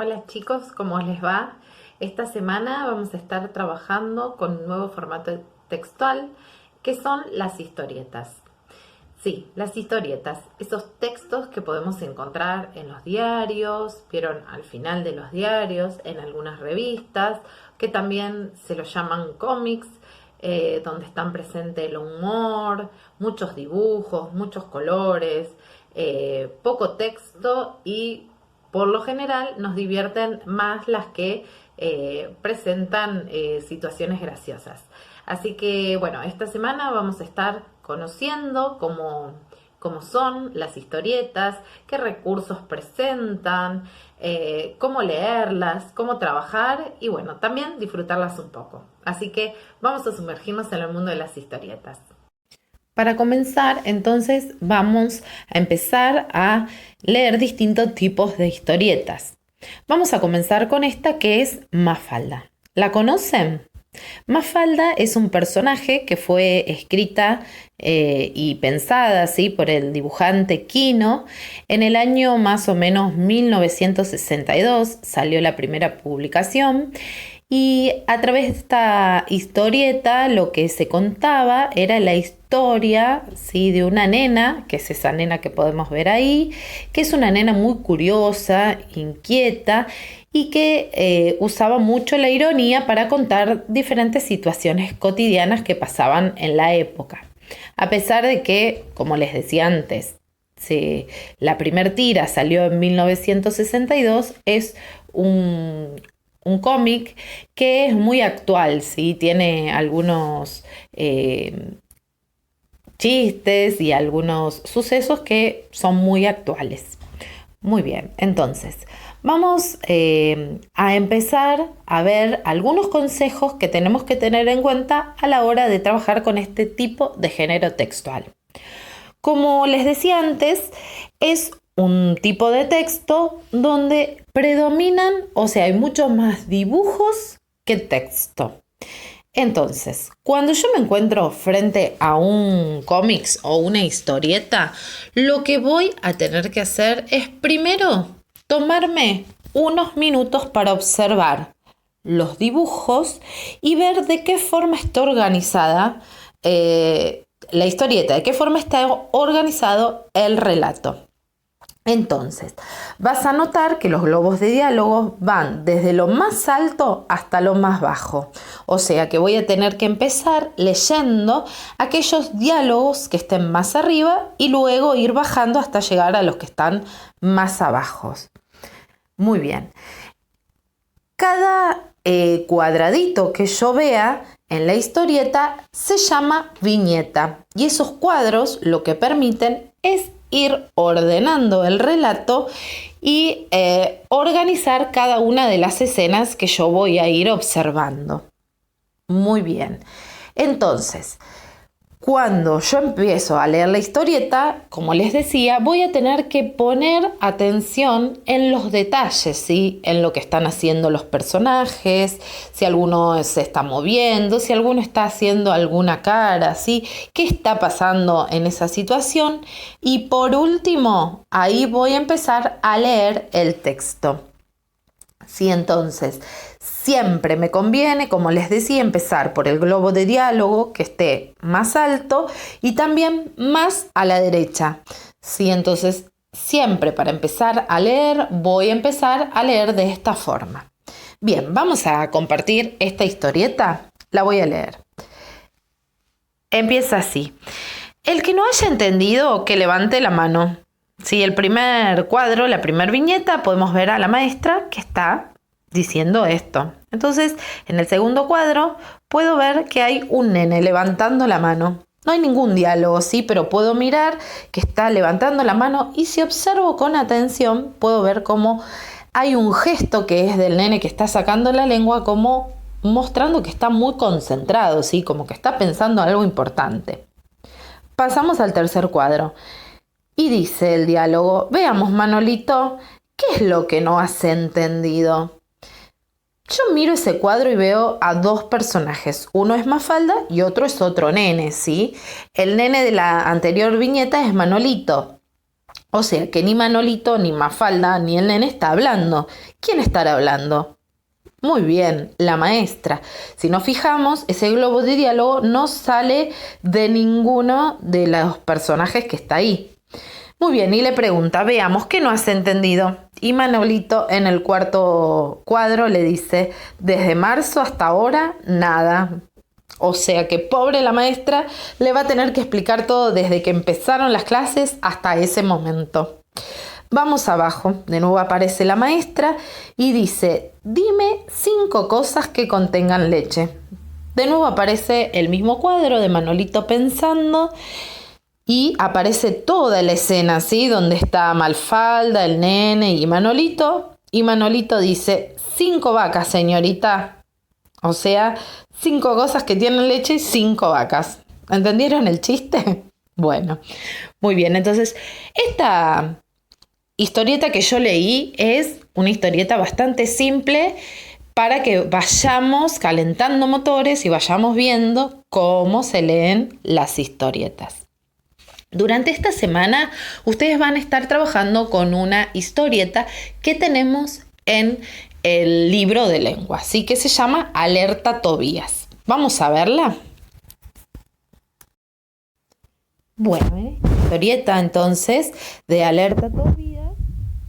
Hola chicos, ¿cómo les va? Esta semana vamos a estar trabajando con un nuevo formato textual que son las historietas. Sí, las historietas, esos textos que podemos encontrar en los diarios, vieron al final de los diarios, en algunas revistas, que también se los llaman cómics, donde están presentes el humor, muchos dibujos, muchos colores, poco texto y por lo general nos divierten más las que presentan situaciones graciosas. Así que bueno, esta semana vamos a estar conociendo cómo son las historietas, qué recursos presentan, cómo leerlas, cómo trabajar y bueno, también disfrutarlas un poco. Así que vamos a sumergirnos en el mundo de las historietas. Para comenzar, entonces vamos a empezar a leer distintos tipos de historietas. Vamos a comenzar con esta que es Mafalda. ¿La conocen? Mafalda es un personaje que fue escrita y pensada así por el dibujante Quino. En el año más o menos 1962 salió la primera publicación y a través de esta historieta lo que se contaba era la historia, ¿sí?, de una nena, que es esa nena que podemos ver ahí, que es una nena muy curiosa, inquieta y que usaba mucho la ironía para contar diferentes situaciones cotidianas que pasaban en la época. A pesar de que, como les decía antes, la primer tira salió en 1962, es un cómic que es muy actual, ¿sí? Tiene algunos chistes y algunos sucesos que son muy actuales. Muy bien, entonces vamos a empezar a ver algunos consejos que tenemos que tener en cuenta a la hora de trabajar con este tipo de género textual. Como les decía antes, es un tipo de texto donde predominan, o sea, hay muchos más dibujos que texto. Entonces, cuando yo me encuentro frente a un cómics o una historieta, lo que voy a tener que hacer es primero tomarme unos minutos para observar los dibujos y ver de qué forma está organizada la historieta, de qué forma está organizado el relato. Entonces, vas a notar que los globos de diálogo van desde lo más alto hasta lo más bajo. O sea que voy a tener que empezar leyendo aquellos diálogos que estén más arriba y luego ir bajando hasta llegar a los que están más abajo. Muy bien. Cada cuadradito que yo vea en la historieta se llama viñeta y esos cuadros lo que permiten es ir ordenando el relato y organizar cada una de las escenas que yo voy a ir observando. Muy bien. Entonces, cuando yo empiezo a leer la historieta, como les decía, voy a tener que poner atención en los detalles, ¿sí? En lo que están haciendo los personajes, si alguno se está moviendo, si alguno está haciendo alguna cara, ¿sí? ¿Qué está pasando en esa situación? Y por último, ahí voy a empezar a leer el texto. Sí, entonces, siempre me conviene, como les decía, empezar por el globo de diálogo que esté más alto y también más a la derecha. Sí, entonces, siempre para empezar a leer, voy a empezar a leer de esta forma. Bien, vamos a compartir esta historieta. La voy a leer. Empieza así. El que no haya entendido, que levante la mano. Sí, el primer cuadro, la primera viñeta, podemos ver a la maestra que está diciendo esto. Entonces, en el segundo cuadro, puedo ver que hay un nene levantando la mano. No hay ningún diálogo, sí, pero puedo mirar que está levantando la mano y si observo con atención, puedo ver cómo hay un gesto que es del nene que está sacando la lengua, como mostrando que está muy concentrado, sí, como que está pensando algo importante. Pasamos al tercer cuadro. Y dice el diálogo, veamos Manolito, ¿qué es lo que no has entendido? Yo miro ese cuadro y veo a dos personajes, uno es Mafalda y otro es otro nene, ¿sí? El nene de la anterior viñeta es Manolito O sea que ni Manolito, ni Mafalda, ni el nene está hablando. ¿Quién estará hablando? Muy bien, la maestra. Si nos fijamos, ese globo de diálogo no sale de ninguno de los personajes que está ahí. Muy bien, y le pregunta, veamos, ¿qué no has entendido? Y Manolito en el cuarto cuadro le dice, desde marzo hasta ahora, nada. O sea que pobre la maestra le va a tener que explicar todo desde que empezaron las clases hasta ese momento. Vamos abajo, de nuevo aparece la maestra y dice, dime 5 cosas que contengan leche. De nuevo aparece el mismo cuadro de Manolito pensando y aparece toda la escena, ¿sí? Donde está Mafalda, el nene y Manolito. Y Manolito dice, 5 vacas, señorita. O sea, 5 cosas que tienen leche y 5 vacas. ¿Entendieron el chiste? Bueno, muy bien. Entonces, esta historieta que yo leí es una historieta bastante simple para que vayamos calentando motores y vayamos viendo cómo se leen las historietas. Durante esta semana ustedes van a estar trabajando con una historieta que tenemos en el libro de lengua, así que se llama Alerta Tobías. ¿Vamos a verla? Bueno, historieta entonces de Alerta Tobías,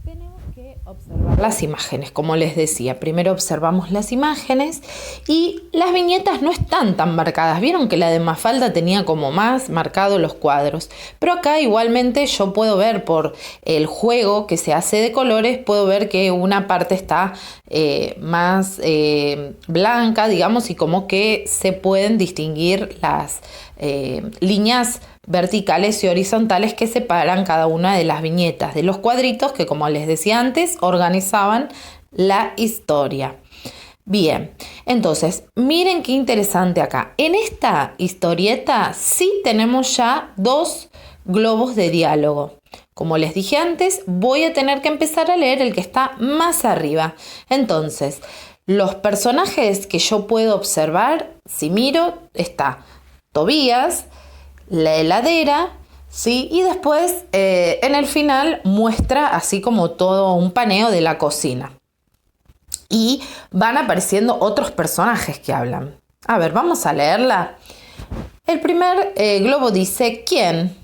tenemos que observar las imágenes. Como les decía, primero observamos las imágenes y las viñetas no están tan marcadas. Vieron que la de Mafalda tenía como más marcados los cuadros, pero acá igualmente yo puedo ver por el juego que se hace de colores, puedo ver que una parte está más blanca, digamos, y como que se pueden distinguir las líneas verticales y horizontales que separan cada una de las viñetas de los cuadritos que, como les decía antes, organizaban la historia. Bien, entonces, miren qué interesante acá. En esta historieta sí tenemos ya 2 globos de diálogo. Como les dije antes, voy a tener que empezar a leer el que está más arriba. Entonces, los personajes que yo puedo observar, si miro, está Tobías, la heladera, ¿sí? Y después en el final muestra así como todo un paneo de la cocina. Y van apareciendo otros personajes que hablan. A ver, vamos a leerla. El primer globo dice, ¿quién?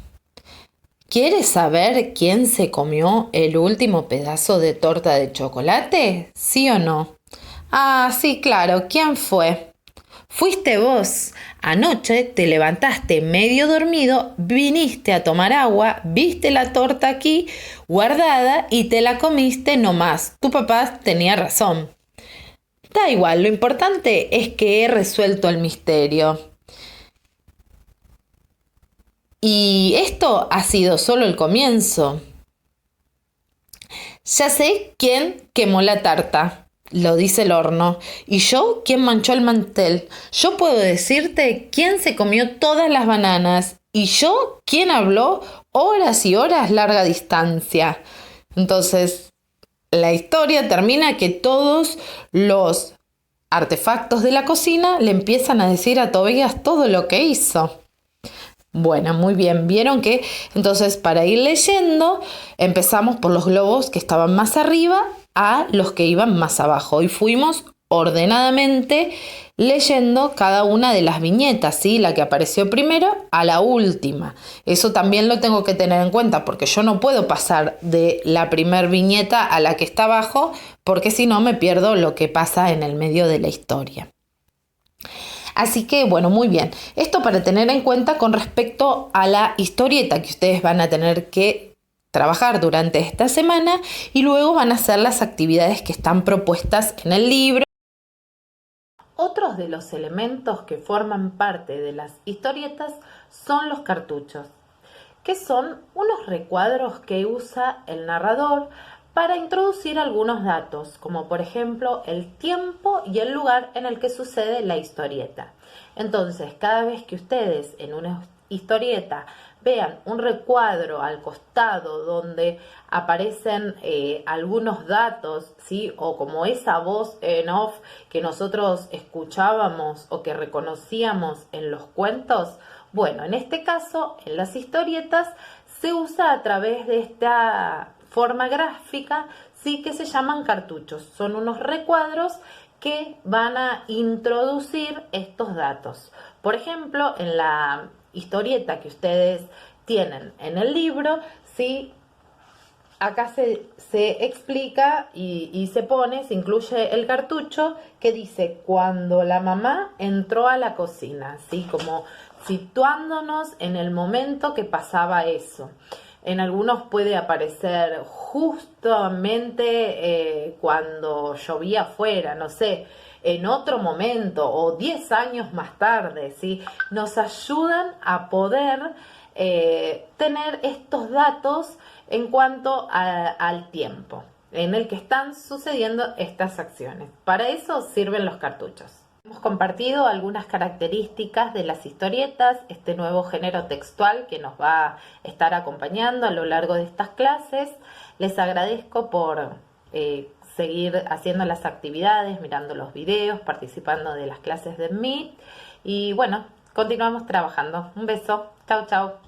¿Quieres saber quién se comió el último pedazo de torta de chocolate? ¿Sí o no? Ah, sí, claro. ¿Quién fue? Fuiste vos. Anoche te levantaste medio dormido, viniste a tomar agua, viste la torta aquí guardada y te la comiste nomás. Tu papá tenía razón. Da igual, lo importante es que he resuelto el misterio. Y esto ha sido solo el comienzo. Ya sé quién quemó la tarta, lo dice el horno. Y yo, quién manchó el mantel. Yo puedo decirte quién se comió todas las bananas. Y yo, quién habló horas y horas larga distancia. Entonces, la historia termina que todos los artefactos de la cocina le empiezan a decir a Tobías todo lo que hizo. Bueno, muy bien. Vieron que entonces para ir leyendo empezamos por los globos que estaban más arriba a los que iban más abajo y fuimos ordenadamente leyendo cada una de las viñetas, ¿sí? La que apareció primero a la última. Eso también lo tengo que tener en cuenta porque yo no puedo pasar de la primer viñeta a la que está abajo porque si no me pierdo lo que pasa en el medio de la historia. Así que, bueno, muy bien. Esto para tener en cuenta con respecto a la historieta que ustedes van a tener que trabajar durante esta semana y luego van a hacer las actividades que están propuestas en el libro. Otros de los elementos que forman parte de las historietas son los cartuchos, que son unos recuadros que usa el narrador para introducir algunos datos, como por ejemplo el tiempo y el lugar en el que sucede la historieta. Entonces, cada vez que ustedes en una historieta vean un recuadro al costado donde aparecen algunos datos, ¿sí? O como esa voz en off que nosotros escuchábamos o que reconocíamos en los cuentos, bueno, en este caso, en las historietas, se usa a través de esta forma gráfica, sí, que se llaman cartuchos. Son unos recuadros que van a introducir estos datos. Por ejemplo, en la historieta que ustedes tienen en el libro, ¿sí? Acá se explica y se pone, se incluye el cartucho que dice cuando la mamá entró a la cocina, ¿sí? Como situándonos en el momento que pasaba eso. En algunos puede aparecer justamente cuando llovía afuera, no sé, en otro momento o 10 años más tarde, ¿sí? Nos ayudan a poder tener estos datos en cuanto al tiempo en el que están sucediendo estas acciones. Para eso sirven los cartuchos. Hemos compartido algunas características de las historietas, este nuevo género textual que nos va a estar acompañando a lo largo de estas clases. Les agradezco por seguir haciendo las actividades, mirando los videos, participando de las clases de Meet y bueno, continuamos trabajando. Un beso. Chau, chau.